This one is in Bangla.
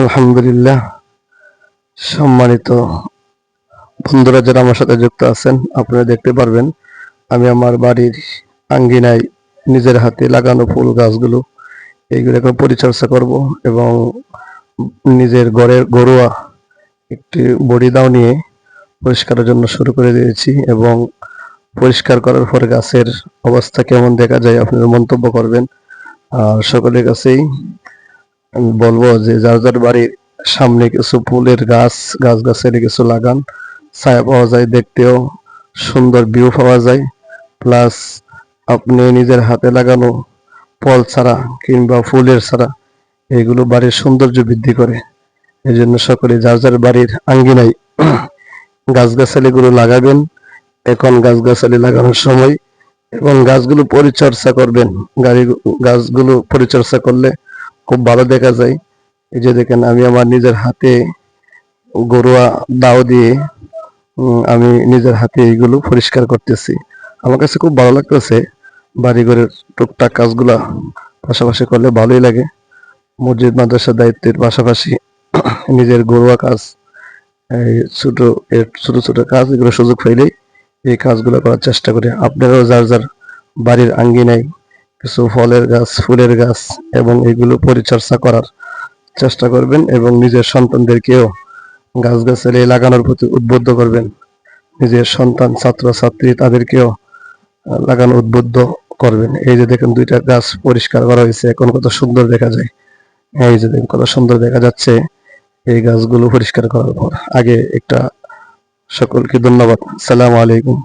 আলহামদুলিল্লাহ। সম্মানিত বন্ধুরা যারা আমার সাথে যুক্ত আছেন, আপনারা দেখতে পারবেন আমি আমার বাড়ির আঙ্গিনায় নিজের হাতে লাগানো ফুল গাছগুলো এইগুলোকে পরিচর্যা করব এবং নিজের ঘরের ঘরোয়া একটি বড়ি দাও নিয়ে পরিষ্কারের জন্য শুরু করে দিয়েছি এবং পরিষ্কার করার পর গাছের অবস্থা কেমন দেখা যায় আপনারা মন্তব্য করবেন। আর সকলের কাছেই আমি বলবো যে যার যার বাড়ির সামনে কিছু ফুলের গাছ গাছগাছালি কিছু লাগান, ছায়া পাওয়া যায়, দেখতেও সুন্দর ভিউ পাওয়া যায়, প্লাস আপনি নিজের হাতে লাগানো ফল ছাড়া কিংবা ফুলের ছাড়া এগুলো বাড়ির সৌন্দর্য বৃদ্ধি করে। এই জন্য সকলে যার যার বাড়ির আঙ্গিনায় গাছগাছালিগুলো লাগাবেন। এখন গাছগাছালি লাগানোর সময় এবং গাছগুলো পরিচর্যা করবেন। গাছগুলো পরিচর্যা করলে খুব ভালো দেখা যায়। এই যে দেখেন আমি আমার নিজের হাতে ঘরোয়া দাও দিয়ে আমি নিজের হাতে এইগুলো পরিষ্কার করতেছি। আমার কাছে খুব ভালো লাগতেছে। বাড়িঘরের টুকটাক কাজগুলা পাশাপাশি করলে ভালোই লাগে। মসজিদ মাদ্রাসার দায়িত্বের পাশাপাশি নিজের ঘরোয়া কাজ, এই ছোট ছোট ছোট কাজ, এগুলো সুযোগ পাইলেই এই কাজগুলো করার চেষ্টা করি। আপনারাও যার যার বাড়ির আঙ্গিনায় কিছু ফলের গাছ, ফুলের গাছ এবং এগুলো পরিচর্যা করার চেষ্টা করবেন এবং নিজের সন্তানদেরকেও গাছগাছালি লাগানোর প্রতি উদ্বুদ্ধ করবেন। নিজের সন্তান, ছাত্র ছাত্রী তাদেরকেও লাগানো উদ্বুদ্ধ করবেন। এই যে দেখেন দুইটা গাছ পরিষ্কার করা হয়েছে, এখন কত সুন্দর দেখা যায়। এই যে দেখেন কত সুন্দর দেখা যাচ্ছে এই গাছগুলো পরিষ্কার করার পর। আগে একটা সকলকে ধন্যবাদ। আসসালামু আলাইকুম।